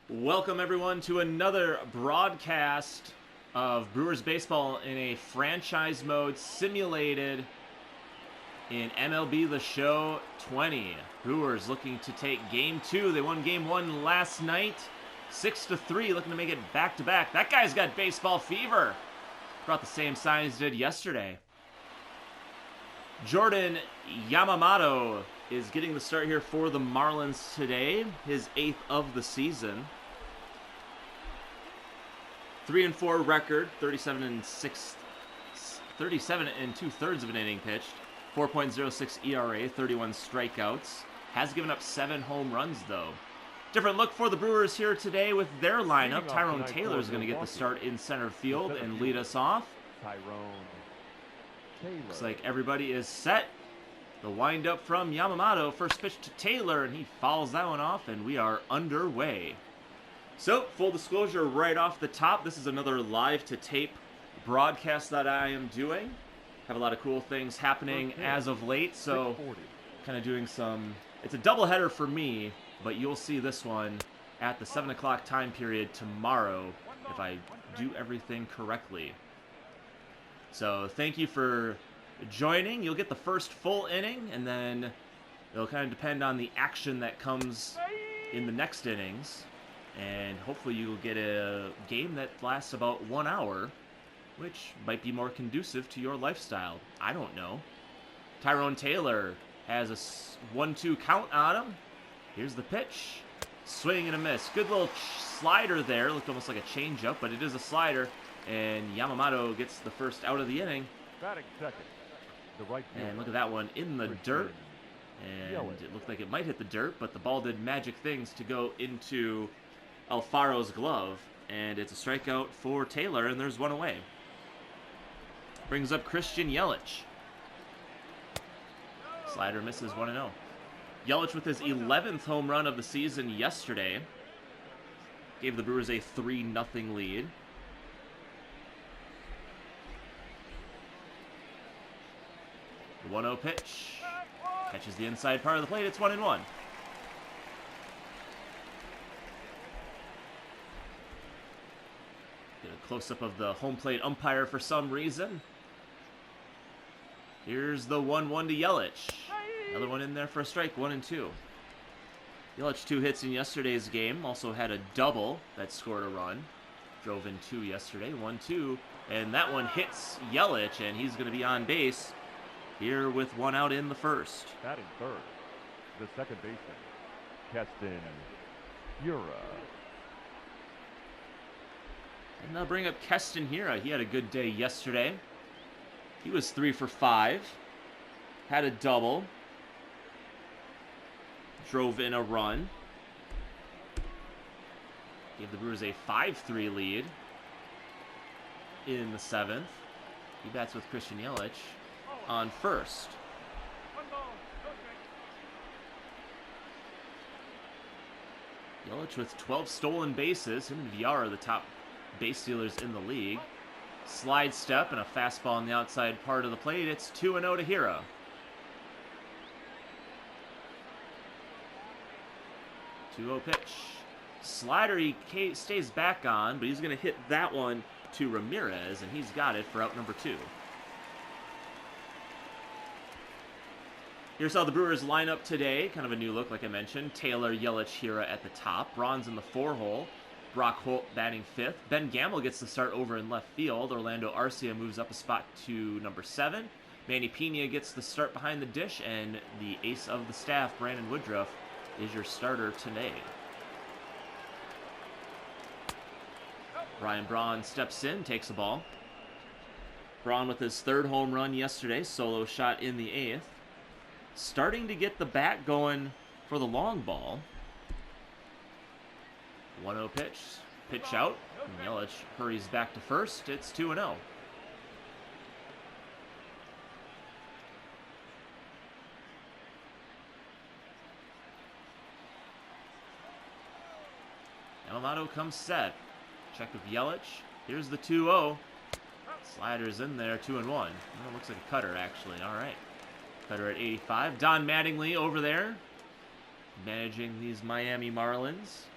Welcome, everyone, to another broadcast of Brewers baseball in a franchise mode simulated in MLB The Show 20. Brewers looking to take Game 2. They won Game 1 last night, 6-3, looking to make it back-to-back. That guy's got baseball fever. Brought the same signs did yesterday. Jordan Yamamoto is getting the start here for the Marlins today, his 8th of the season. 3-4 record, 37 and 2/3 of an inning pitched, 4.06 ERA, 31 strikeouts. Has given up 7 home runs though. Different look for the Brewers here today with their lineup. Tyrone Taylor is going to get the start in center field and lead us off. Looks like everybody is set. The windup from Yamamoto, first pitch to Taylor, and he fouls that one off, and we are underway. So, full disclosure right off the top, this is another live-to-tape broadcast that I am doing. Have a lot of cool things happening as of late, so kind of doing some... It's a doubleheader for me, but you'll see this one at the 7 o'clock time period tomorrow if I do everything correctly. So, thank you for joining. You'll get the first full inning, and then it'll kind of depend on the action that comes in the next innings. And hopefully you'll get a game that lasts about 1 hour, which might be more conducive to your lifestyle. I don't know. Tyrone Taylor has a 1-2 count on him. Here's the pitch. Swing and a miss. Good little slider there. Looked almost like a changeup, but it is a slider. And Yamamoto gets the first out of the inning. Batting second, the right and look at that one in the dirt. And it looked like it might hit the dirt, but the ball did magic things to go into Alfaro's glove. And it's a strikeout for Taylor, and there's one away. Brings up Christian Yelich. Slider misses 1-0. Yelich with his 11th home run of the season yesterday. Gave the Brewers a 3-0 lead. The 1-0 pitch. Catches the inside part of the plate. It's 1-1. Get a close-up of the home plate umpire for some reason. Here's the 1-1 to Yelich. Another one in there for a strike, 1-2. Yelich 2 hits in yesterday's game. Also had a double that scored a run. Drove in 2 yesterday, 1-2. And that one hits Yelich, and he's going to be on base here with 1 out in the first. Batting third, the second baseman, Keston Hira. And they'll bring up Keston Hira. He had a good day yesterday. He was 3 for 5. Had a double. Drove in a run. Gave the Brewers a 5-3 lead in the 7th. He bats with Christian Yelich on first. Yelich with 12 stolen bases. Him and Villar are the top base stealers in the league. Slide step and a fastball on the outside part of the plate. It's 2-0 to Hira. Pitch. Slider he stays back on, but he's going to hit that one to Ramirez, and he's got it for out number 2. Here's how the Brewers line up today. Kind of a new look, like I mentioned. Taylor, Yelich, Hira at the top. Braun's in the 4-hole. Brock Holt batting 5th. Ben Gamble gets the start over in left field. Orlando Arcia moves up a spot to number 7. Manny Pena gets the start behind the dish, and the ace of the staff, Brandon Woodruff, is your starter today. Ryan Braun steps in, takes a ball. Braun with his 3rd home run yesterday, solo shot in the 8th. Starting to get the bat going for the long ball. 1-0 pitch. Pitch out. And Yelich hurries back to first. It's 2-0. Yamamoto comes set. Check with Yelich. Here's the 2-0. Slider's in there, 2-1. Oh, looks like a cutter, actually. All right. Cutter at 85. Don Mattingly over there, managing these Miami Marlins.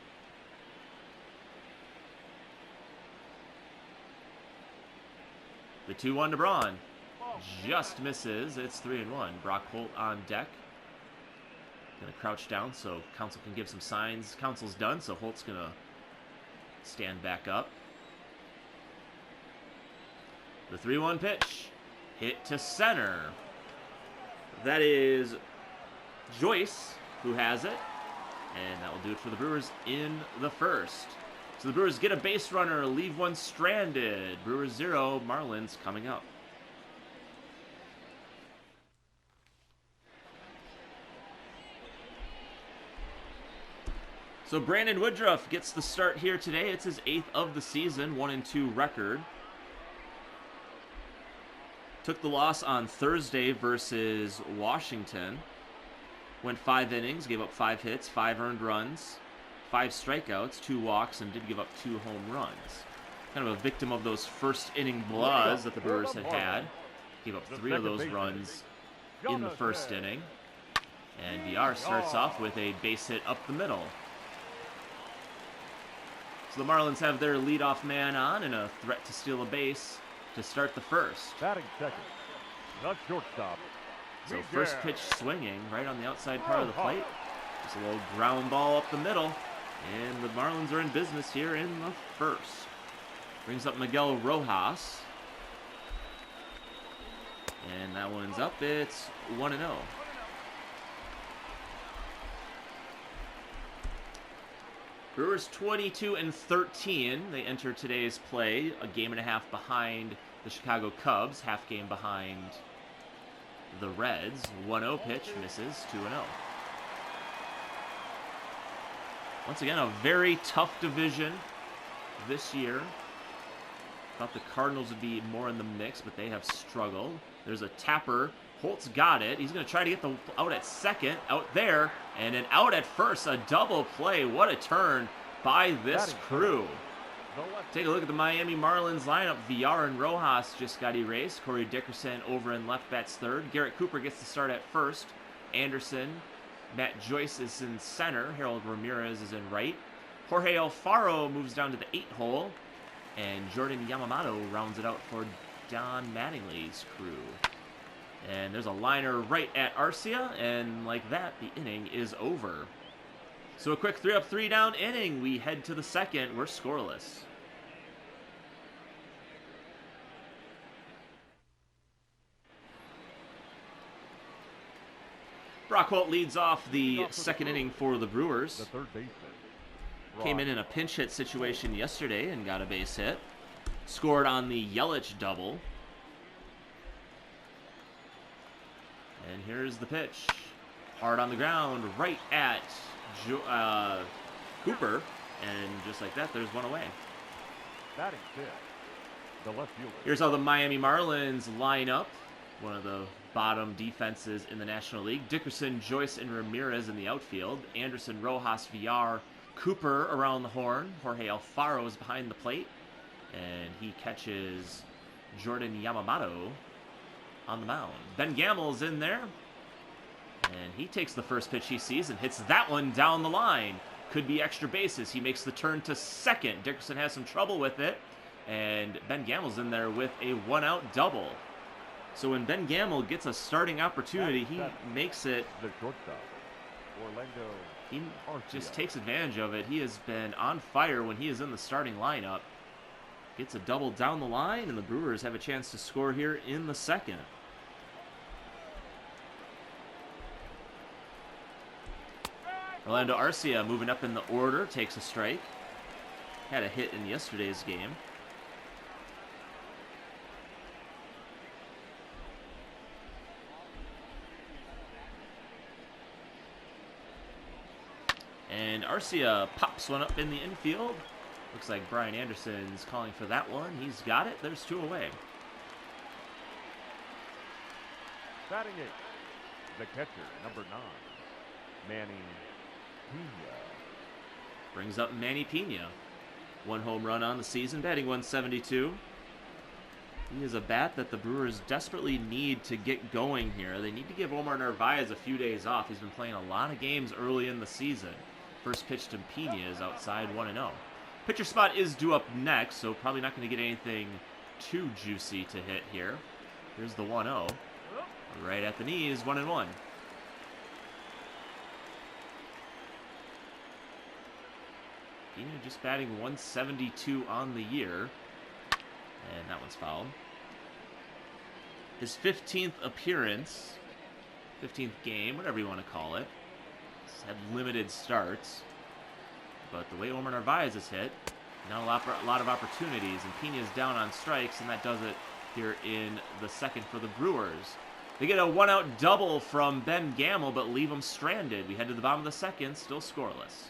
The 2-1 to Braun. Just misses. It's 3-1. Brock Holt on deck. Gonna crouch down so Counsell can give some signs. Counsell's done, so Holt's gonna stand back up. The 3-1 pitch. Hit to center. That is Joyce who has it. And that will do it for the Brewers in the first. So the Brewers get a base runner, leave one stranded. Brewers 0, Marlins coming up. So Brandon Woodruff gets the start here today. It's his 8th of the season, 1-2 record. Took the loss on Thursday versus Washington. Went 5 innings, gave up 5 hits, 5 earned runs, 5 strikeouts, 2 walks, and did give up 2 home runs. Kind of a victim of those first inning blahs that the Brewers had. Gave up 3 of those runs in the first inning. And VR starts off with a base hit up the middle. So the Marlins have their leadoff man on and a threat to steal a base to start the first. Batting second, the shortstop. So first pitch swinging right on the outside part of the plate. Just a little ground ball up the middle. And the Marlins are in business here in the first. Brings up Miguel Rojas. And that one's up. It's 1-0. Brewers 22-13. They enter today's play a game and a half behind the Chicago Cubs, half game behind the Reds. 1-0 pitch misses. 2-0. Once again, a very tough division this year. Thought the Cardinals would be more in the mix, but they have struggled. There's a tapper. Holt's got it. He's going to try to get the out at second, out there, and an out at first. A double play. What a turn by this crew. Take a look at the Miami Marlins lineup. VR and Rojas just got erased. Corey Dickerson over in left bats third. Garrett Cooper gets the start at first. Anderson, Matt Joyce is in center. Harold Ramirez is in right. Jorge Alfaro moves down to the 8 hole. And Jordan Yamamoto rounds it out for Don Mattingly's crew. And there's a liner right at Arcia, and like that, the inning is over. So a quick 3-up, 3-down inning. We head to the second. We're scoreless. Brock Holt leads off the second inning for the Brewers. The third baseman. Came in a pinch hit situation yesterday and got a base hit. Scored on the Yelich double. And here's the pitch. Hard on the ground, right at Cooper. And just like that, there's one away. Batting fifth, the left fielder. Here's how the Miami Marlins line up. One of the bottom defenses in the National League. Dickerson, Joyce, and Ramirez in the outfield. Anderson, Rojas, VR, Cooper around the horn. Jorge Alfaro is behind the plate. And he catches Jordan Yamamoto on the mound. Ben Gamel's in there. And he takes the first pitch he sees and hits that one down the line. Could be extra bases. He makes the turn to second. Dickerson has some trouble with it. And Ben Gamel's in there with a 1-out double. So when Ben Gamel gets a starting opportunity, he makes it. The shortstop, Orlando. He just takes advantage of it. He has been on fire when he is in the starting lineup. Gets a double down the line, and the Brewers have a chance to score here in the second. Orlando Arcia moving up in the order, takes a strike. Had a hit in yesterday's game. And Arcia pops one up in the infield. Looks like Brian Anderson's calling for that one. He's got it. There's 2 away. Batting eighth, the catcher, number 9, Manny Pena. Brings up Manny Pena. 1 home run on the season, batting 172. He is a bat that the Brewers desperately need to get going here. They need to give Omar Narvaez a few days off. He's been playing a lot of games early in the season. First pitch to Pena is outside 1-0. Pitcher spot is due up next, so probably not going to get anything too juicy to hit here. Here's the 1-0. Right at the knees, 1-1. Pena just batting 172 on the year. And that one's fouled. His 15th appearance, 15th game, whatever you want to call it. He's had limited starts. But the way Omar Narvaez has hit, not a lot of opportunities. And Pena's down on strikes, and that does it here in the second for the Brewers. They get a one-out double from Ben Gamel, but leave him stranded. We head to the bottom of the second, still scoreless.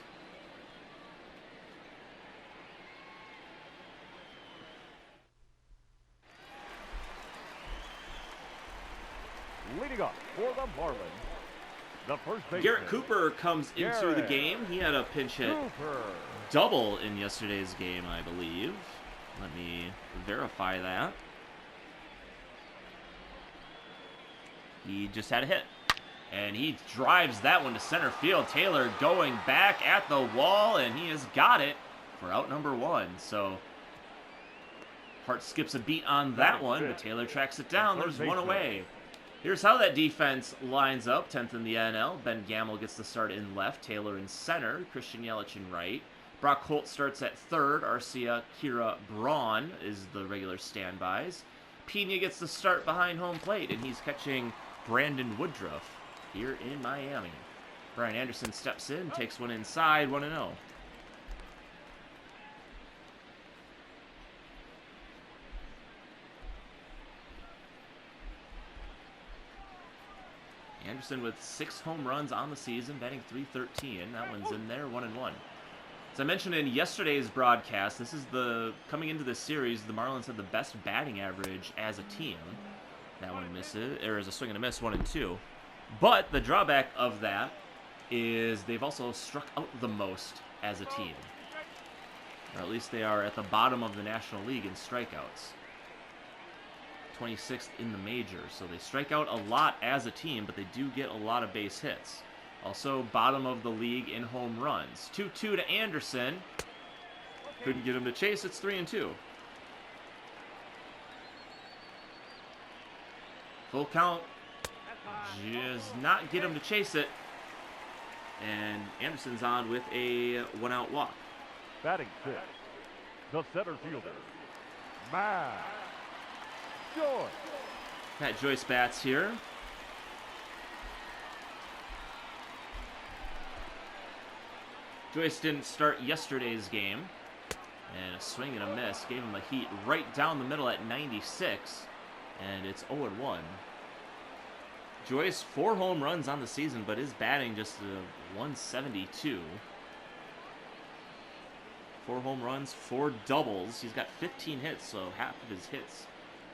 Leading up for the Marlins, the first baseman, Garrett Cooper comes into the game. He had a pinch hit double in yesterday's game, I believe. Let me verify that. He just had a hit. And he drives that one to center field. Taylor going back at the wall, and he has got it for out number 1. So Hart skips a beat on that one, but Taylor tracks it down. There's one away. Here's how that defense lines up. 10th in the NL. Ben Gamel gets the start in left. Taylor in center. Christian Yelich in right. Brock Holt starts at third. Arcia Kira Braun is the regular standbys. Pena gets the start behind home plate, and he's catching Brandon Woodruff here in Miami. Brian Anderson steps in, takes one inside, 1-0. Anderson with 6 home runs on the season, batting .313. That one's in there, 1-1. As I mentioned in yesterday's broadcast, this is coming into this series, the Marlins had the best batting average as a team. That one misses, or is a swing and a miss, 1-2. But the drawback of that is they've also struck out the most as a team. Or at least they are at the bottom of the National League in strikeouts. 26th in the majors, so they strike out a lot as a team, but they do get a lot of base hits. Also, bottom of the league in home runs. 2-2 to Anderson. Couldn't get him to chase. It's 3-2. Full count. Does not get him to chase it. And Anderson's on with a one-out walk. Batting fifth, the center fielder, Matt Joyce. Matt Joyce bats here. Joyce didn't start yesterday's game. And a swing and a miss gave him a heat right down the middle at 96. And it's 0-1. Joyce, 4 home runs on the season, but is batting just a 172. 4 home runs, 4 doubles. He's got 15 hits, so half of his hits,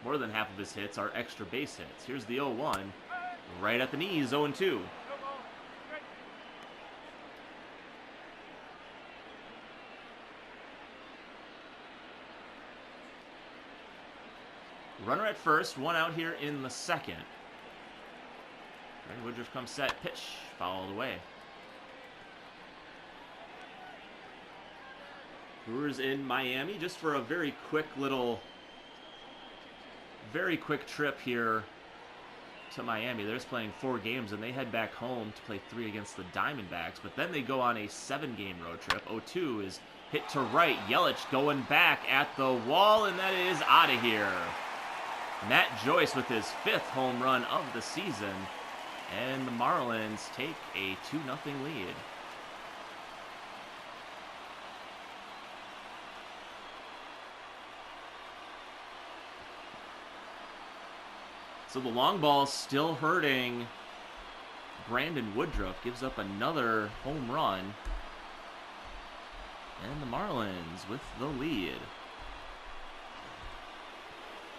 more than half of his hits, are extra base hits. Here's the 0-1. Right at the knees, 0-2. Runner at first, 1 out here in the second. Brandon Woodruff comes set, pitch, fouled away. Brewers in Miami, just for a very quick trip here to Miami. They're just playing 4 games, and they head back home to play 3 against the Diamondbacks, but then they go on a 7-game road trip. 0-2 is hit to right. Yelich going back at the wall, and that is out of here. Matt Joyce with his 5th home run of the season, and the Marlins take a 2-0 lead. So the long ball still hurting Brandon Woodruff. Gives up another home run. And the Marlins with the lead.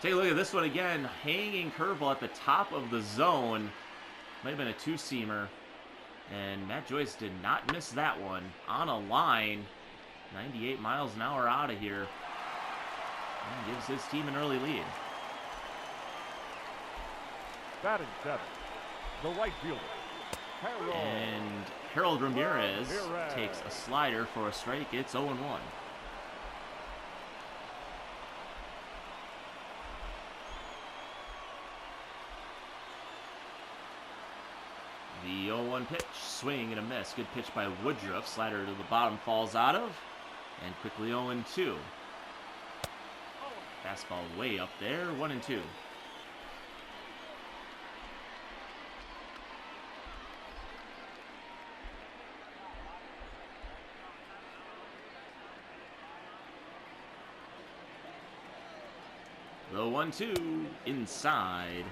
Take a look at this one again. Hanging curveball at the top of the zone. Might have been a 2-seamer. And Matt Joyce did not miss that one. On a line. 98 miles an hour out of here. And gives his team an early lead. Batting 7, the right fielder, Harold. And Harold Ramirez takes a slider for a strike. It's 0-1. 1 pitch. Swing and a miss. Good pitch by Woodruff. Slider to the bottom falls out of. And quickly 0-2. Fastball way up there. 1-2. The 1-2 inside.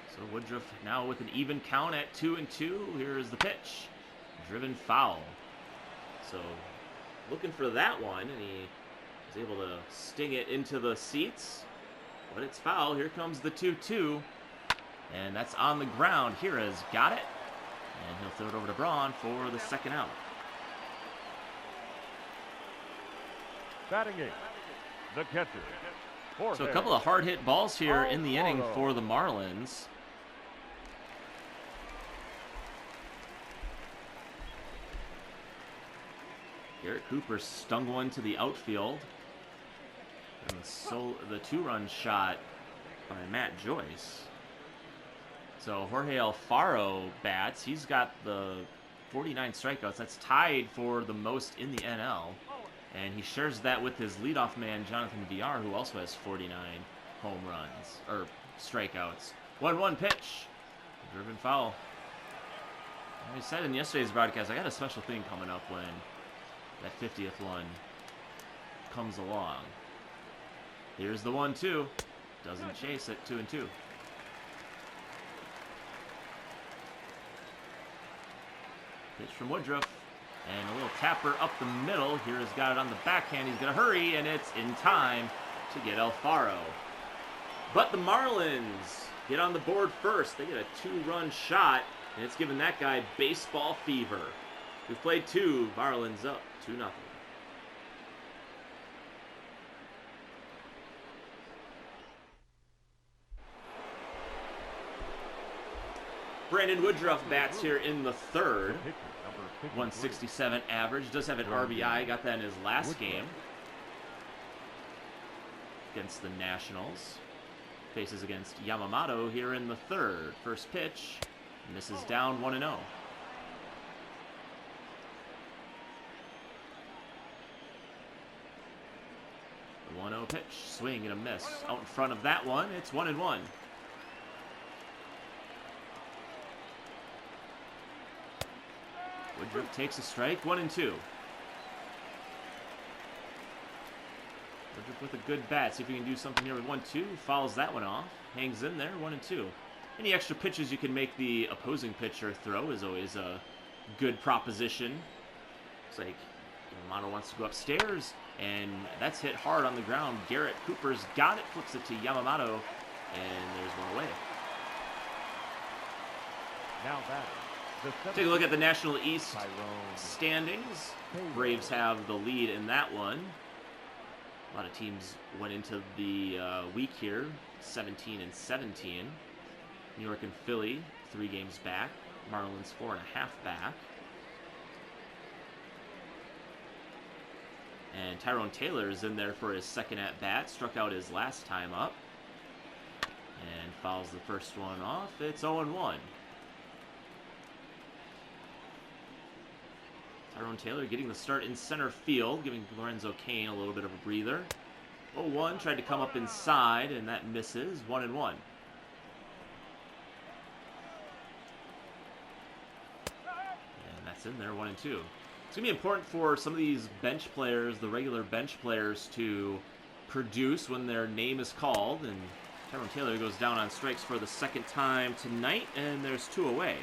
So Woodruff now with an even count at 2-2. Here is the pitch. Driven foul. So looking for that one, and he was able to sting it into the seats. But it's foul. Here comes the 2-2. And that's on the ground. Hira's got it. And he'll throw it over to Braun for the second out. Batting eight, the catcher. So a couple of hard-hit balls here in the inning for the Marlins. Garrett Cooper stung one to the outfield. And the two-run shot by Matt Joyce. So Jorge Alfaro bats. He's got the 49 strikeouts. That's tied for the most in the NL. And he shares that with his leadoff man, Jonathan Villar, who also has 49 home runs, or strikeouts. 1-1 pitch. Driven foul. I said in yesterday's broadcast, I got a special thing coming up when that 50th one comes along. Here's the 1-2. Doesn't chase it. 2-2. Pitch from Woodruff. And a little tapper up the middle. Here has got it on the backhand. He's going to hurry, and it's in time to get Alfaro. But the Marlins get on the board first. They get a two-run shot, and it's given that guy baseball fever. We've played two. Marlins up 2-0. Brandon Woodruff bats here in the third. 167 average. Does have an RBI. Got that in his last game against the Nationals. Faces against Yamamoto here in the third. First pitch. Misses down 1-0. The 1-0 pitch. Swing and a miss. Out in front of that one. It's 1-1. Woodruff takes a strike, 1-2. Woodruff with a good bat. See if he can do something here with 1-2. Fouls that one off. Hangs in there, 1-2. Any extra pitches you can make the opposing pitcher throw is always a good proposition. It's like Yamamoto wants to go upstairs, and that's hit hard on the ground. Garrett Cooper's got it, flips it to Yamamoto, and there's one away. Now back. Take a look at the National East standings. Braves have the lead in that one. A lot of teams went into the week here, 17-17. New York and Philly, 3 games back. Marlins, 4.5 back. And Tyrone Taylor is in there for his second at-bat. Struck out his last time up. And fouls the first one off. It's 0-1. Tyrone Taylor getting the start in center field, giving Lorenzo Cain a little bit of a breather. 0-1, tried to come up inside, and that misses. 1-1. And that's in there, 1-2. It's going to be important for some of these bench players, the regular bench players, to produce when their name is called. And Tyrone Taylor goes down on strikes for the second time tonight, and there's 2 away.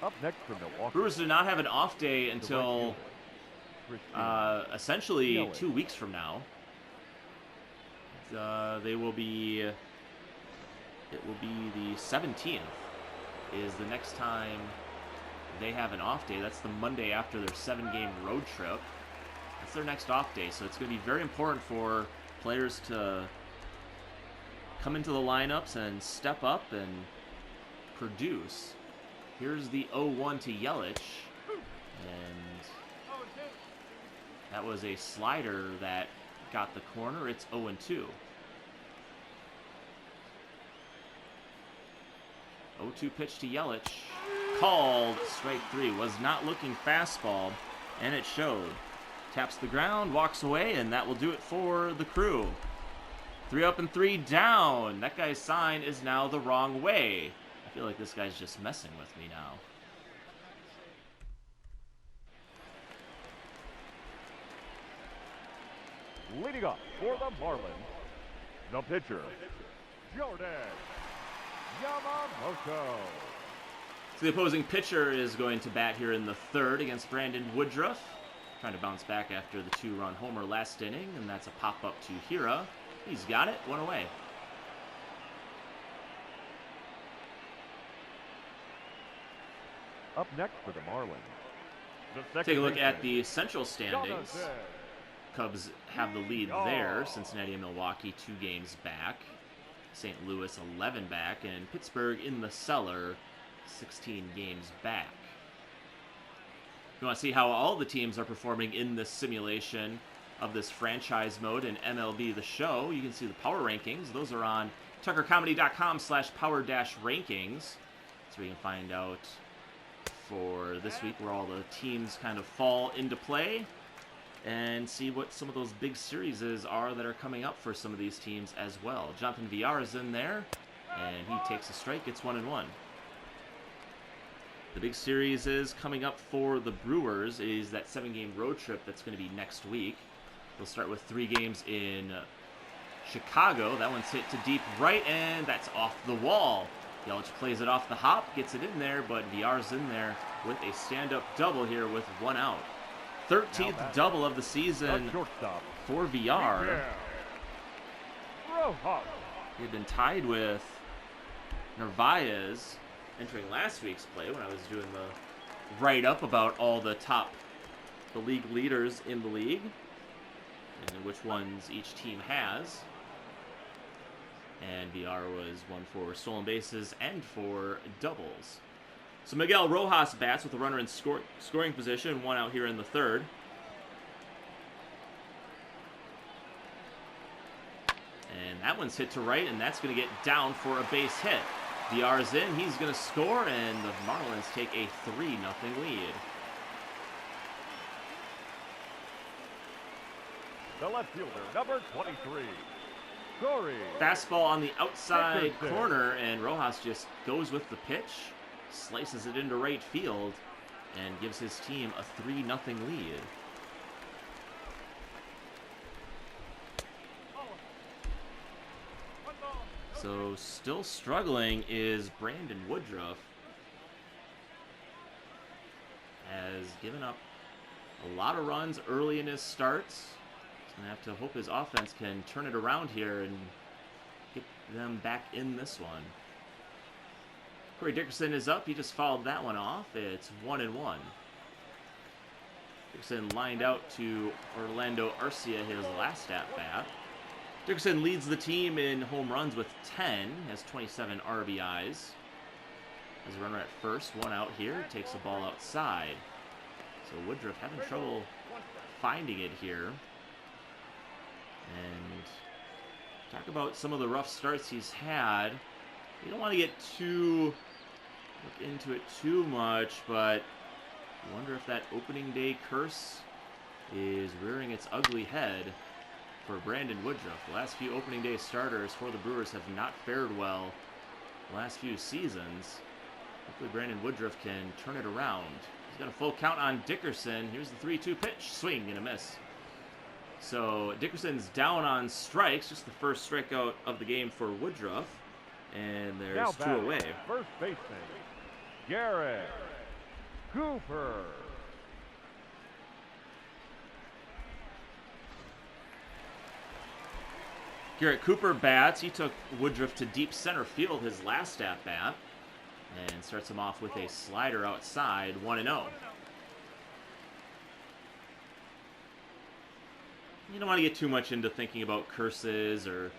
Up next for Milwaukee. Brewers do not have an off day until essentially 2 weeks from now. It will be the 17th is the next time they have an off day. That's the Monday after their 7-game road trip. That's their next off day. So it's going to be very important for players to come into the lineups and step up and produce. Here's the 0-1 to Yelich, and that was a slider that got the corner. It's 0-2. 0-2 pitch to Yelich. Called. Strike 3. Was not looking fastball, and it showed. Taps the ground, walks away, and that will do it for the Crew. 3 up and 3 down. That guy's sign is now the wrong way. I feel like this guy's just messing with me now. Leading off for the Marlins, the pitcher, Jordan Yamamoto. So the opposing pitcher is going to bat here in the third against Brandon Woodruff. Trying to bounce back after the 2-run homer last inning, and that's a pop-up to Hira. He's got it, 1 away. Up next for the Marlins, Take a look at the Central standings. Cubs have the lead there. Cincinnati and Milwaukee 2 games back. St. Louis 11 back, and Pittsburgh in the cellar 16 games back. If you want to see how all the teams are performing in this simulation of this franchise mode in MLB The Show, you can see the power rankings. Those are on tuckercomedy.com/power-rankings. So you can find out for this week where all the teams kind of fall into play and see what some of those big series are that are coming up for some of these teams as well. Jonathan Villar is in there, and he takes a strike, gets 1-1. The big series is coming up for the Brewers is that 7-game road trip that's going to be next week. They'll start with 3 games in Chicago. That one's hit to deep right, and that's off the wall. Yelich plays it off the hop, gets it in there, but Villar's in there with a stand-up double here with 1 out. 13th double of the season for Villar. He had been tied with Narvaez entering last week's play when I was doing the write-up about all the league leaders in the league and which ones each team has. And Villar was 1 for stolen bases and for doubles. So Miguel Rojas bats with a runner in scoring position, 1 out here in the third. And that one's hit to right, and that's going to get down for a base hit. Villar's in, he's going to score, and the Marlins take a 3-0 lead. The left fielder, number 23, Corey. Fastball on the outside corner, and Rojas just goes with the pitch, slices it into right field, and gives his team a 3-0 lead. So still struggling is Brandon Woodruff. Has given up a lot of runs early in his starts. He's going to have to hope his offense can turn it around here and get them back in this one. Corey Dickerson is up. He just fouled that one off. It's 1-1. Dickerson lined out to Orlando Arcia his last at-bat. Dickerson leads the team in home runs with 10, has 27 RBIs. Has a runner at first, 1 out here, takes the ball outside. So Woodruff having trouble finding it here. And talk about some of the rough starts he's had. You don't want to look into it too much, but I wonder if that opening day curse is rearing its ugly head for Brandon Woodruff. The last few opening day starters for the Brewers have not fared well the last few seasons. Hopefully Brandon Woodruff can turn it around. He's got a full count on Dickerson. Here's the 3-2 pitch. Swing and a miss. So Dickerson's down on strikes, just the first strikeout of the game for Woodruff. And there's 2 away. First baseman, Garrett Cooper. Garrett Cooper bats. He took Woodruff to deep center field his last at-bat and starts him off with a slider outside, 1-0. You don't want to get too much into thinking about curses or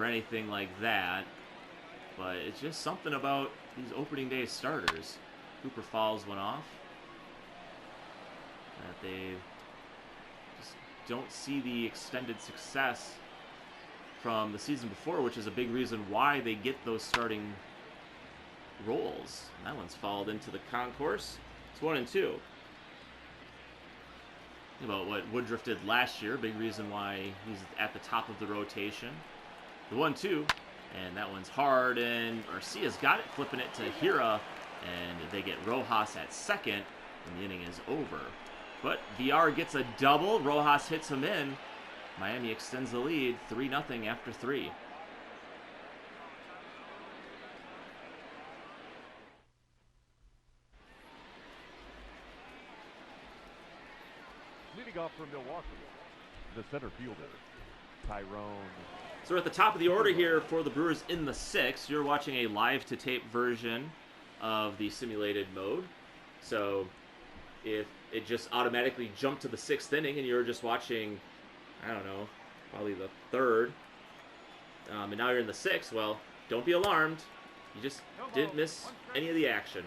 anything like that, but it's just something about these opening day starters. Cooper fouls one off. That they just don't see the extended success from the season before, which is a big reason why they get those starting rolls. And that one's fouled into the concourse. It's 1-2. Think about what Woodruff did last year. Big reason why he's at the top of the rotation. The 1-2, and that one's hard, and Garcia's got it, flipping it to Hira, and they get Rojas at second, and the inning is over. But VR gets a double. Rojas hits him in. Miami extends the lead, 3-0 after 3. Leading off from Milwaukee, the center fielder, Tyrone. So we're at the top of the order here for the Brewers in the 6th. You're watching a live-to-tape version of the simulated mode. So if it just automatically jumped to the 6th inning and you're just watching, I don't know, probably the 3rd, and now you're in the 6th, well, don't be alarmed. You just didn't miss any of the action.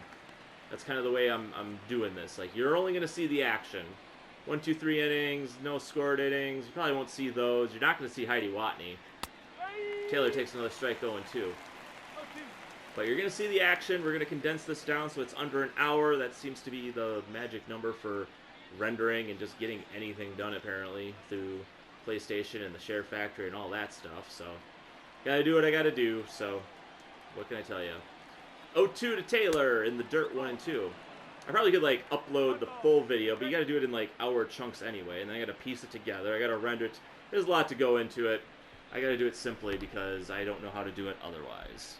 That's kind of the way I'm doing this. Like, you're only going to see the action. 1, 2, 3 innings, no scored innings. You probably won't see those. You're not going to see Heidi Watney. Taylor takes another strike 0-2. But you're going to see the action. We're going to condense this down so it's under an hour. That seems to be the magic number for rendering and just getting anything done, apparently, through PlayStation and the SHAREfactory and all that stuff. So, gotta do what I gotta do. So, what can I tell you? 0-2 to Taylor in the dirt, 1-2. I probably could, like, upload the full video, but you gotta do it in, like, hour chunks anyway. And then I gotta piece it together. I gotta render it. There's a lot to go into it. I gotta do it simply because I don't know how to do it otherwise.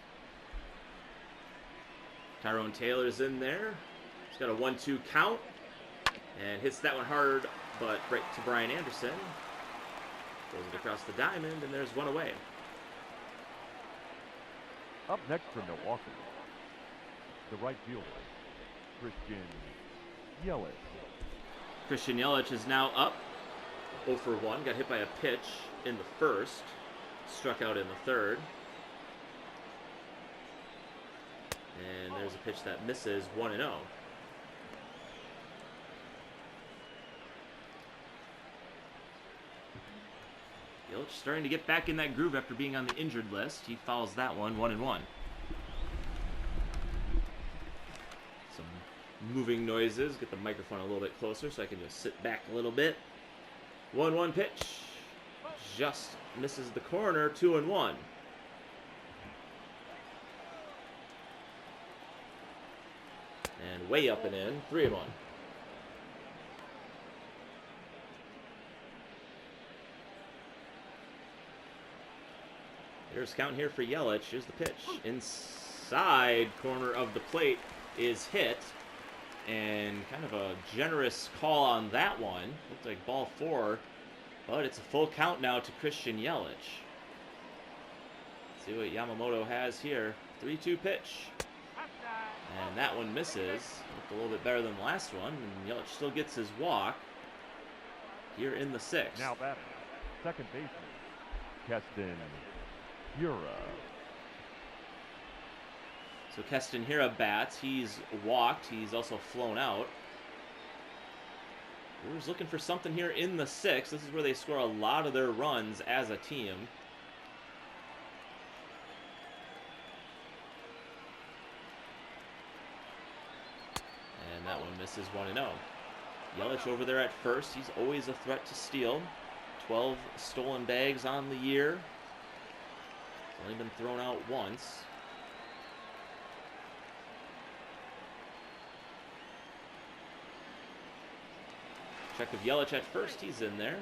Tyrone Taylor's in there. He's got a 1-2 count. And hits that one hard, but right to Brian Anderson. Throws it across the diamond, and there's one away. Up next from Milwaukee, the right fielder, Christian Yelich. Christian Yelich is now up 0 for 1. Got hit by a pitch in the first. Struck out in the third. And there's a pitch that misses, 1-0. Yelich starting to get back in that groove after being on the injured list. He fouls that one, 1-1. Some moving noises. Get the microphone a little bit closer so I can just sit back a little bit. 1-1 pitch. Just misses the corner, 2-1. And way up and in, 3-1. There's count here for Yelich. Here's the pitch. Inside corner of the plate is hit. And kind of a generous call on that one. Looked like ball 4. But it's a full count now to Christian Yelich. See what Yamamoto has here. 3-2 pitch. And that one misses. Looked a little bit better than the last one. And Yelich still gets his walk here in the 6th. Now batting, second baseman, Keston Hira. So Keston Hira bats. He's walked. He's also flown out. Brewers looking for something here in the 6th. This is where they score a lot of their runs as a team. And that one misses, 1-0. Yelich over there at first. He's always a threat to steal. 12 stolen bags on the year. He's only been thrown out once. Check of Yelich at first. He's in there.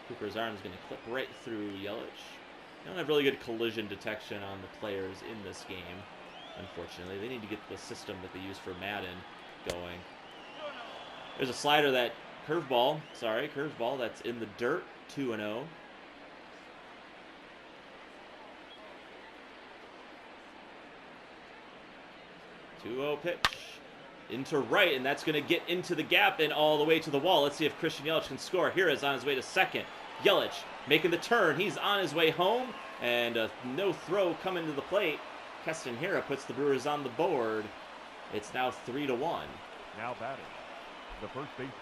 Cooper's arm's going to clip right through Yelich. They don't have really good collision detection on the players in this game, unfortunately. They need to get the system that they use for Madden going. There's a slider that curveball that's in the dirt, 2-0. 2-0 pitch into right, and that's going to get into the gap and all the way to the wall. Let's see if Christian Yelich can score. Here is on his way to second. Yelich making the turn. He's on his way home, and a no throw coming to the plate. Keston Hira puts the Brewers on the board. It's now 3-1. Now batting, the first baseman,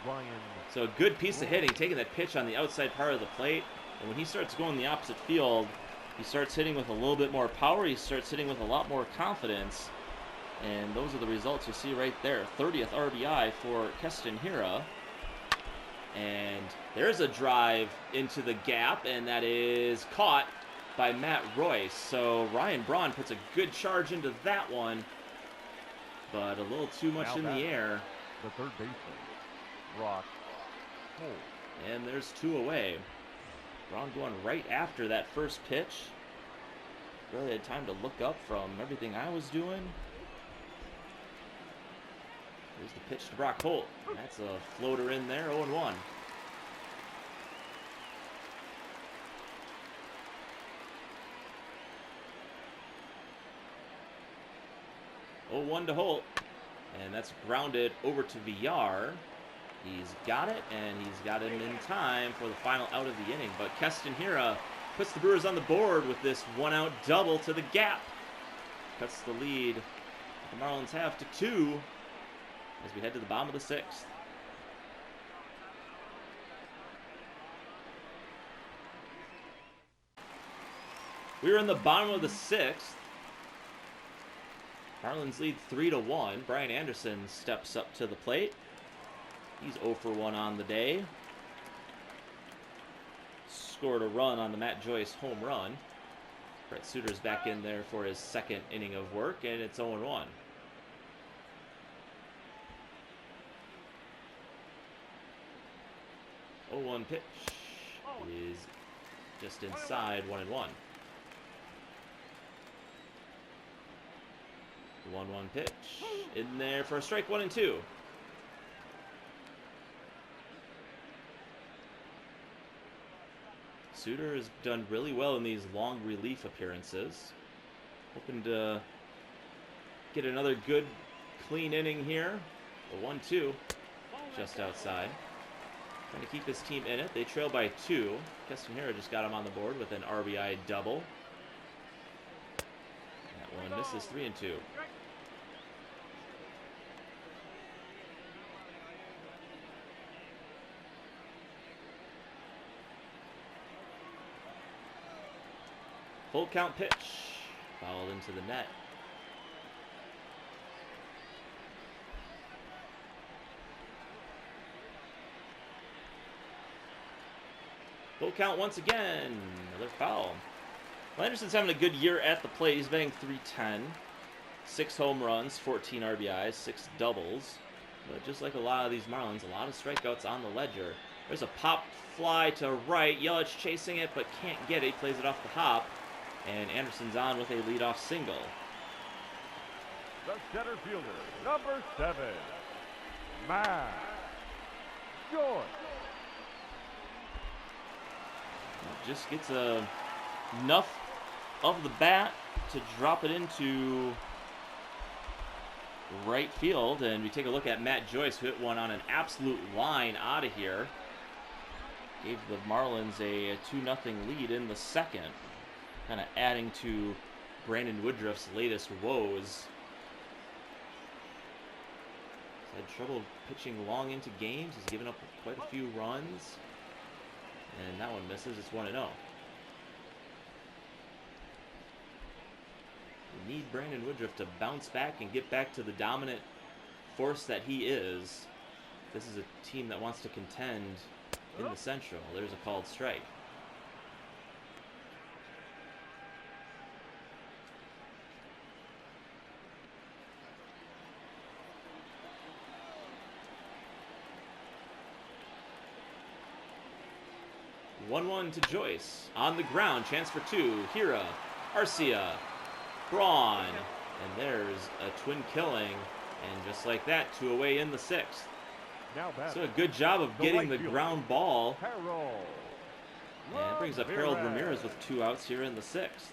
Ryan. So a good piece of hitting, taking that pitch on the outside part of the plate. And when he starts going the opposite field, He starts hitting with a little bit more power. He starts hitting with a lot more confidence. And those are the results you see right there. 30th RBI for Keston Hiura. And there's a drive into the gap, and that is caught by Matt Royce. So Ryan Braun puts a good charge into that one, but a little too much in the air. The third baseman, Brock Holt. And there's 2 away. Braun going right after that first pitch. Really had time to look up from everything I was doing. Here's the pitch to Brock Holt. That's a floater in there, 0-1. To Holt, and that's grounded over to Villar. He's got it, and he's got it in time for the final out of the inning. But Keston Hiura puts the Brewers on the board with this 1-out double to the gap. Cuts the lead the Marlins have to 2 as we head to the bottom of the 6th. We're in the bottom of the 6th. Marlins lead 3-1. Brian Anderson steps up to the plate. He's 0 for 1 on the day. Scored a run on the Matt Joyce home run. Brett Suter's back in there for his 2nd inning of work, and it's 0-1. Oh, 0-1 pitch is just inside 1-1. 1-1 pitch in there for a strike, 1-2. Suter has done really well in these long relief appearances. Hoping to get another good, clean inning here. A 1-2 just outside. Trying to keep his team in it. They trail by 2. Keston Hiura just got him on the board with an RBI double. That one misses, 3-2. Full count pitch, fouled into the net. Full count once again, another foul. Well, Anderson's having a good year at the plate. He's batting .310, 6 home runs, 14 RBIs, 6 doubles. But just like a lot of these Marlins, a lot of strikeouts on the ledger. There's a pop fly to right. Yelich chasing it, but can't get it. He plays it off the hop. And Anderson's on with a leadoff single. The center fielder, number 7, Matt Joyce. Just gets enough of the bat to drop it into right field. And we take a look at Matt Joyce, who hit one on an absolute line out of here. Gave the Marlins a 2-0 lead in the 2nd. Kind of adding to Brandon Woodruff's latest woes. He's had trouble pitching long into games. He's given up quite a few runs. And that one misses. It's 1-0. We need Brandon Woodruff to bounce back and get back to the dominant force that he is. This is a team that wants to contend in the Central. There's a called strike. One to Joyce. On the ground, chance for 2. Hiura, Arcia, Braun. And there's a twin killing. And just like that, 2 away in the 6th. So a good job of getting the ground ball. And it brings up Harold Ramirez with 2 outs here in the 6th.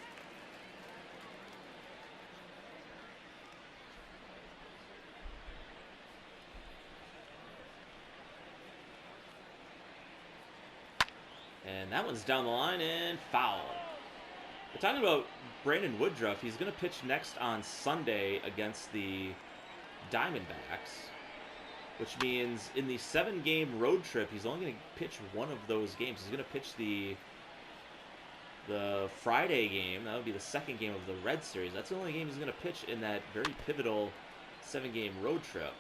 And that one's down the line and foul. We're talking about Brandon Woodruff. He's going to pitch next on Sunday against the Diamondbacks, which means in the 7-game road trip, he's only going to pitch one of those games. He's going to pitch the the Friday game. That would be the second game of the Red Series. That's the only game he's going to pitch in that very pivotal 7-game road trip.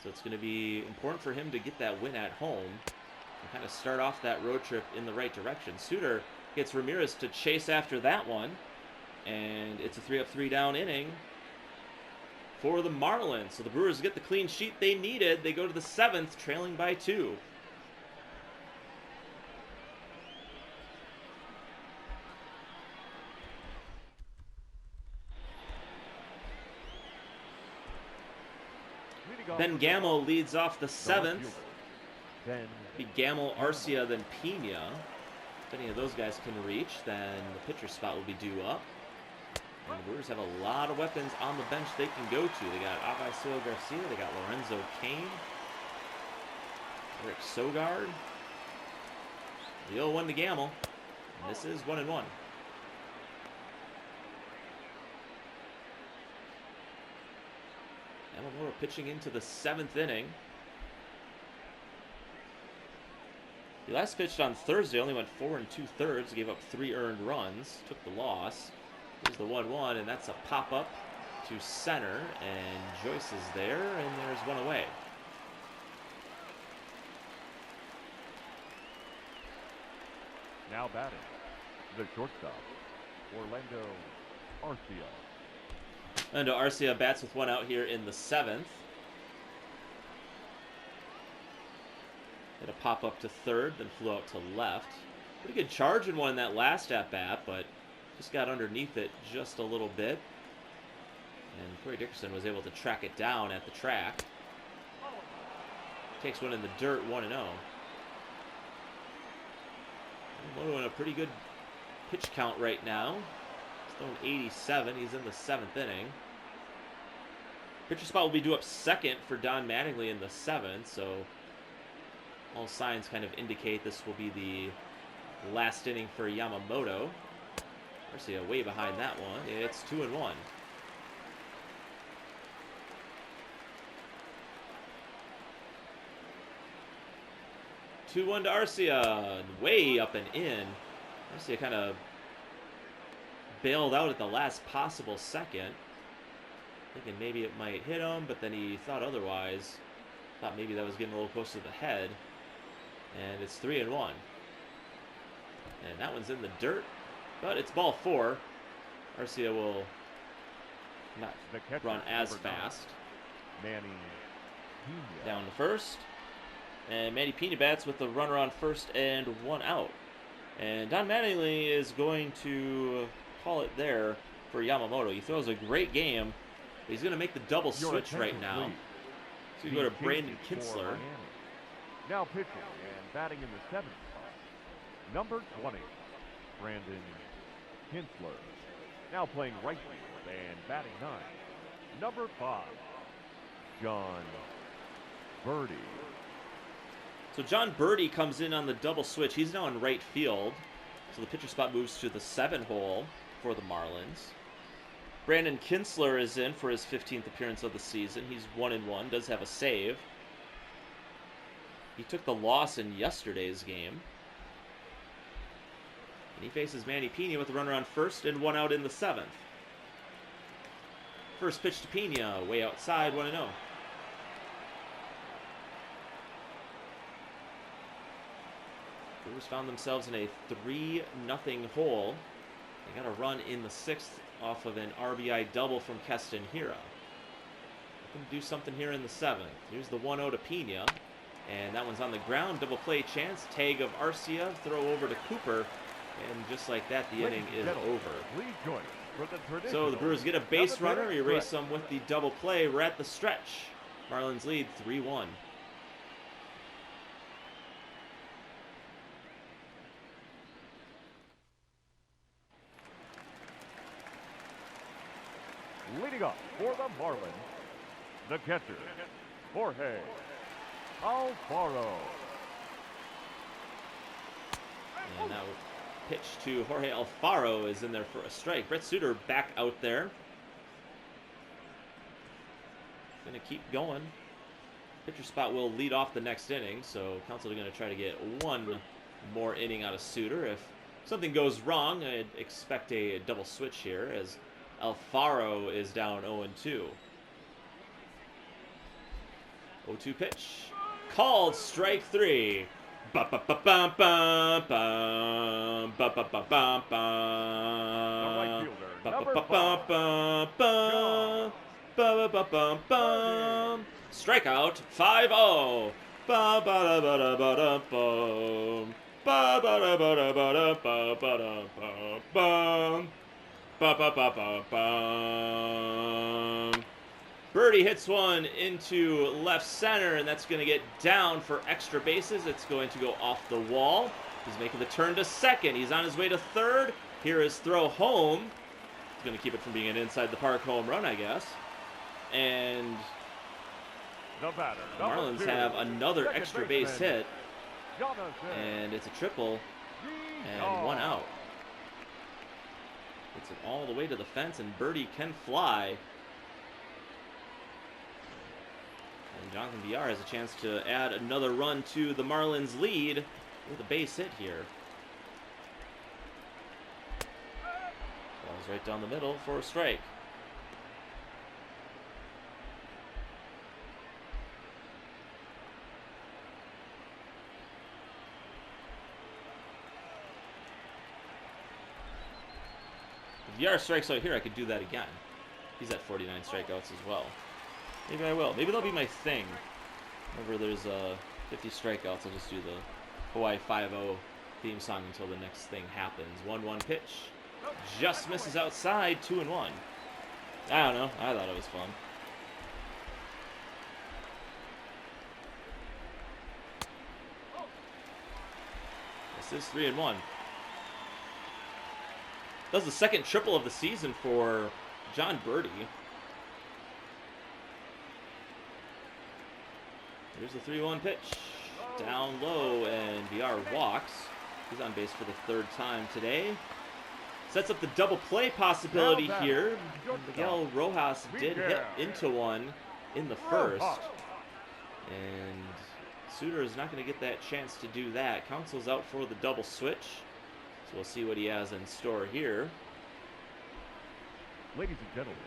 So it's going to be important for him to get that win at home and kind of start off that road trip in the right direction. Suter gets Ramirez to chase after that one, and it's a 3-up, 3-down inning for the Marlins. So the Brewers get the clean sheet they needed. They go to the 7th, trailing by 2. Ben Gamel leads off the 7th. Be Gamel, Arcia, then Pena. If any of those guys can reach, then the pitcher spot will be due up. And the Brewers have a lot of weapons on the bench they can go to. They got Avisail Garcia, they got Lorenzo Cain, Rick Sogard. The 0-1 to Gamel. And this is 1-1. Yamamoto pitching into the 7th inning. He last pitched on Thursday, only went 4 2/3, gave up 3 earned runs, took the loss. Here's the 1-1, and that's a pop-up to center, and Joyce is there, and there's one away. Now batting, the shortstop, Orlando Arcia. Orlando Arcia bats with 1 out here in the 7th. Hit a pop-up to 3rd, then flew out to left. Pretty good charge in one in that last at-bat, but just got underneath it just a little bit. And Corey Dickerson was able to track it down at the track. Takes one in the dirt, 1-0. Yamamoto in a pretty good pitch count right now. He's throwing 87. He's in the 7th inning. Pitcher spot will be due up 2nd for Don Mattingly in the 7th, so all signs kind of indicate this will be the last inning for Yamamoto. Garcia way behind that one. It's 2-1. To Arcia, way up and in. Arcia kind of bailed out at the last possible second, thinking maybe it might hit him, but then he thought otherwise. Thought maybe that was getting a little close to the head. And it's 3-1. And that one's in the dirt, but it's ball 4. Arcia will not run as fast. Manny Pena. Down to first. And Manny Pena bats with the runner on first and 1 out. And Don Mattingly is going to call it there for Yamamoto. He throws a great game. But he's going to make the double switch right now. So you go to Brandon Kinsler. Now pitching and batting in the 7th spot, number 20, Brandon Kinsler. Now playing right field and batting 9, number 5, John Birdie. So John Birdie comes in on the double switch. He's now in right field. So the pitcher spot moves to the 7 hole for the Marlins. Brandon Kinsler is in for his 15th appearance of the season. He's 1-1, does have a save. He took the loss in yesterday's game. And he faces Manny Pena with a runner on first and 1 out in the 7th. First pitch to Pena, way outside, 1-0. Brewers found themselves in a 3-0 hole. They got a run in the 6th off of an RBI double from Keston Hiura. Looking to do something here in the 7th. Here's the 1-0 to Pena. And that one's on the ground. Double play chance. Tag of Arcia. Throw over to Cooper. And just like that, the inning is over. So the Brewers get a base runner. Erase them with the double play. We're at the stretch. Marlins lead 3-1. Leading up for the Marlins, the catcher, Jorge Alfaro. And now pitch to Jorge Alfaro is in there for a strike. Brett Suter back out there. Gonna keep going. pitcher spot will lead off the next inning, so Council are going to try to get one more inning out of Suter. If something goes wrong, I'd expect a double switch here, as Alfaro is down 0-2. 0-2 pitch. Called strike 3. Strikeout 5-0. Birdie hits one into left center, and that's going to get down for extra bases. It's going to go off the wall. He's making the turn to second. He's on his way to third. Here is throw home. He's going to keep it from being an inside the park home run, I guess. And the batter, the Marlins have another extra base hit. And it's a triple and one out. Gets it all the way to the fence, and Birdie can fly. And Jonathan Villar has a chance to add another run to the Marlins' lead with a base hit here. Ball's right down the middle for a strike. If Villar strikes out here, I could do that again. He's at 49 strikeouts as well. Maybe I will. Maybe that'll be my thing. Whenever there's 50 strikeouts, I'll just do the Hawaii 5-0 theme song until the next thing happens. 1-1 pitch. Just misses outside, 2-1. I don't know. I thought it was fun. This is 3-1. That was the second triple of the season for John Birdie. Here's the 3-1 pitch. Down low, and Villar walks. He's on base for the third time today. Sets up the double play possibility here. Miguel Rojas did hit into one in the first. And Suter is not going to get that chance to do that. Council's out for the double switch. So we'll see what he has in store here. Ladies and gentlemen,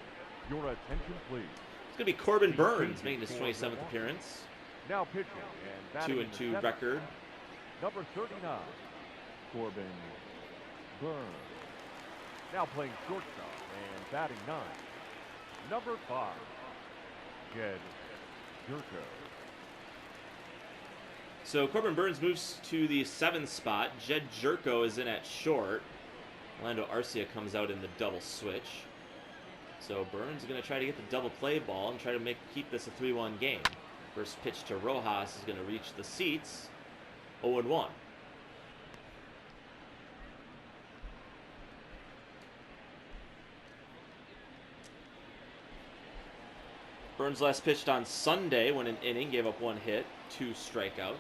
your attention please. It's going to be Corbin Burns making his 27th appearance. Now pitching and batting 2-2 record. Number 39, Corbin Burns. Now playing shortstop and batting 9. Number 5, Jed Jerko. So Corbin Burns moves to the 7th spot. Jed Jerko is in at short. Orlando Arcia comes out in the double switch. So Burns is going to try to get the double play ball and try to keep this a 3-1 game. First pitch to Rojas is going to reach the seats. 0-1. Burns last pitched on Sunday when an inning, gave up 1 hit, 2 strikeouts, and 1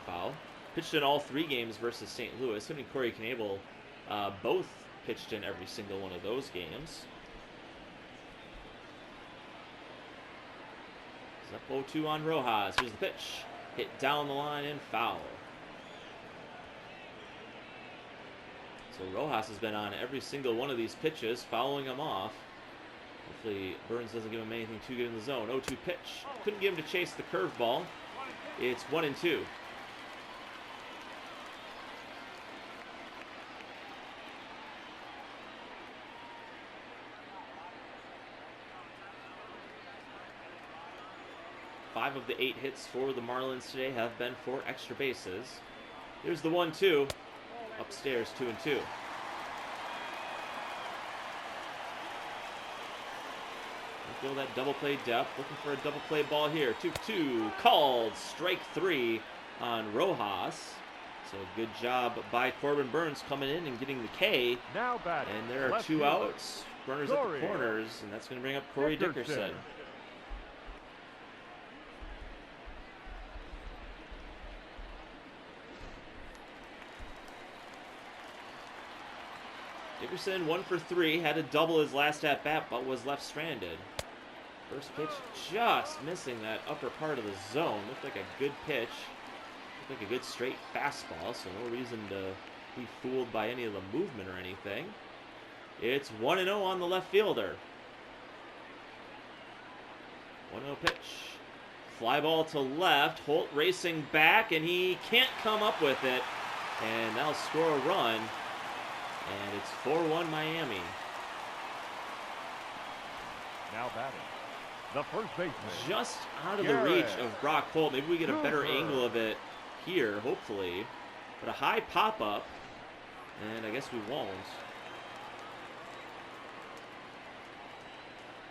foul. Pitched in all 3 games versus St. Louis. Him and Corey Knebel both pitched in every single one of those games. Up 0-2 on Rojas. Here's the pitch. Hit down the line and foul. So Rojas has been on every single one of these pitches, fouling him off. Hopefully Burns doesn't give him anything too good in the zone. 0-2 pitch. Couldn't get him to chase the curveball. It's 1-2. Five of the 8 hits for the Marlins today have been for extra bases. Here's the 1-2. Upstairs, 2-2. Feel that double play depth. Looking for a double play ball here. 2-2. Called. Strike 3 on Rojas. So good job by Corbin Burns coming in and getting the K. Now batting. And there are 2 outs. Runners at the corners, and that's going to bring up Corey Dickerson. Dickerson 1 for 3, had to double his last at bat, but was left stranded. First pitch just missing that upper part of the zone. Looked like a good pitch. Looked like a good straight fastball, so no reason to be fooled by any of the movement or anything. It's 1-0 on the left fielder. 1-0 pitch. Fly ball to left. Holt racing back, and he can't come up with it. And that'll score a run. And it's 4-1 Miami. Now batting, the first baseman. Just out of the reach of Brock Holt. Maybe we get a better angle of it here, hopefully. But a high pop-up, and I guess we won't.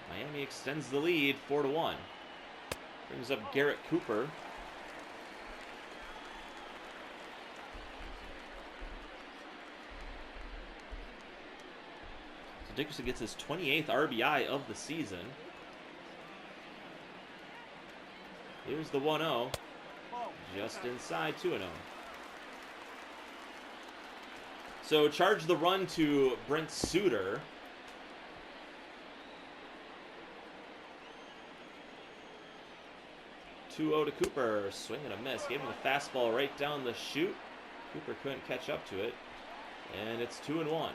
Miami extends the lead, 4-1. Brings up Garrett Cooper. So Dickerson gets his 28th RBI of the season. Here's the 1-0. Just inside 2-0. So charge the run to Brent Suter. 2-0 to Cooper. Swing and a miss. Gave him a fastball right down the chute. Cooper couldn't catch up to it. And it's 2-1.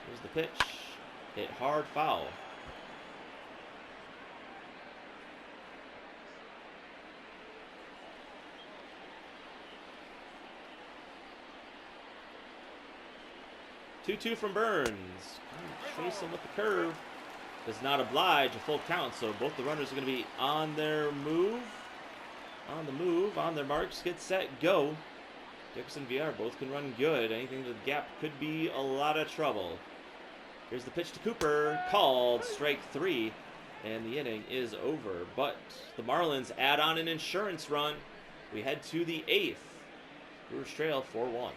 Here's the pitch. Hit hard, foul. Two from Burns. Chase him with the curve. Does not oblige a full count, so both the runners are going to be on their move. On the move, on their marks, get set, go. Dickerson, VR, both can run good. Anything to the gap could be a lot of trouble. Here's the pitch to Cooper, called, strike 3, and the inning is over. But the Marlins add on an insurance run. We head to the 8th. Brewers trail 4-1.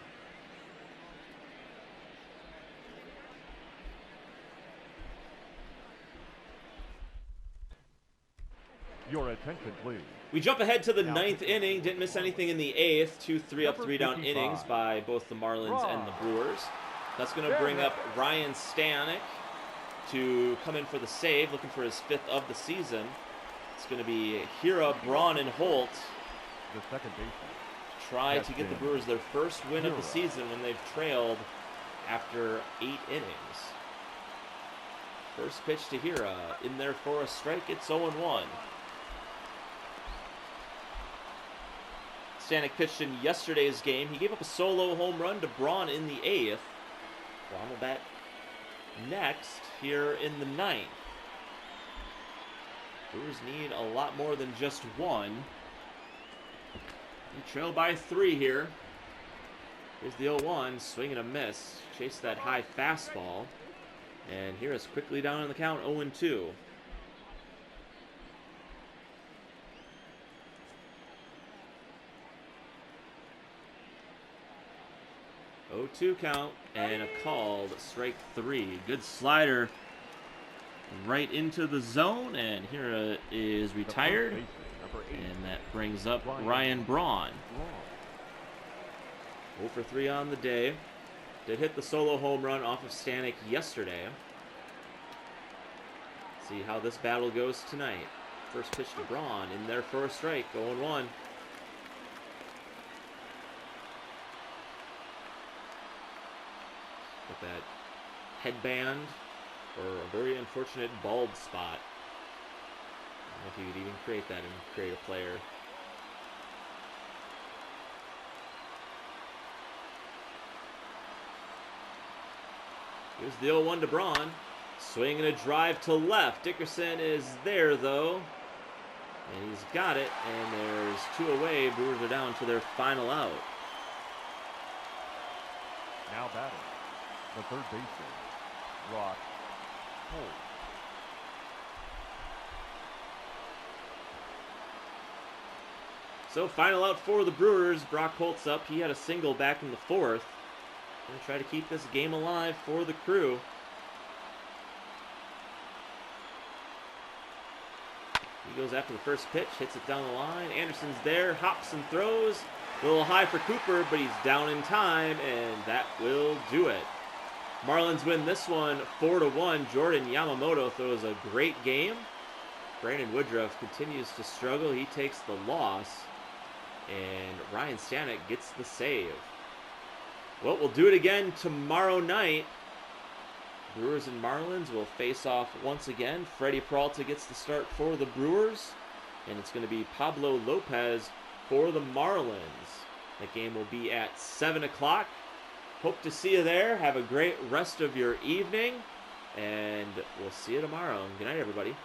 Your attention, please. We jump ahead to the 9th inning. Didn't miss anything in the 8th. 2 3-up, 3-down innings by both the Marlins and the Brewers. That's going to bring up Ryan Stanek to come in for the save, looking for his 5th of the season. It's going to be Hira, Braun, and Holt. The second baseman. Try to get the Brewers their first win of the season when they've trailed after 8 innings. First pitch to Hira. In there for a strike. It's 0-1. Stanek pitched in yesterday's game. He gave up a solo home run to Braun in the 8th. Braun will bat next here in the 9th. Brewers need a lot more than just one. They trail by 3 here. Here's the 0-1. Swing and a miss. Chase that high fastball. And here is quickly down on the count, 0-2. Count and a called strike 3. Good slider right into the zone, and here is retired, and that brings up Ryan Braun. 0 for 3 on the day. Did hit the solo home run off of Stanek yesterday. See how this battle goes tonight. First pitch to Braun, in there for a strike, 0-1. With that headband, or a very unfortunate bald spot. I don't know if you could even create that and create a player. Here's the 0-1 to Braun. Swing and a drive to left. Dickerson is there, though. And he's got it, and there's 2 away. Brewers are down to their final out. Now batting, the third baseman, Brock Holt. So final out for the Brewers. Brock Holt's up. He had a single back in the 4th. Gonna try to keep this game alive for the Crew. He goes after the first pitch, hits it down the line. Anderson's there, hops and throws. A little high for Cooper, but he's down in time, and that will do it. Marlins win this one 4-1. Jordan Yamamoto throws a great game. Brandon Woodruff continues to struggle. He takes the loss. And Ryan Stanek gets the save. Well, we'll do it again tomorrow night. Brewers and Marlins will face off once again. Freddie Peralta gets the start for the Brewers. And it's going to be Pablo Lopez for the Marlins. That game will be at 7 o'clock. Hope to see you there. Have a great rest of your evening. And we'll see you tomorrow. Good night, everybody.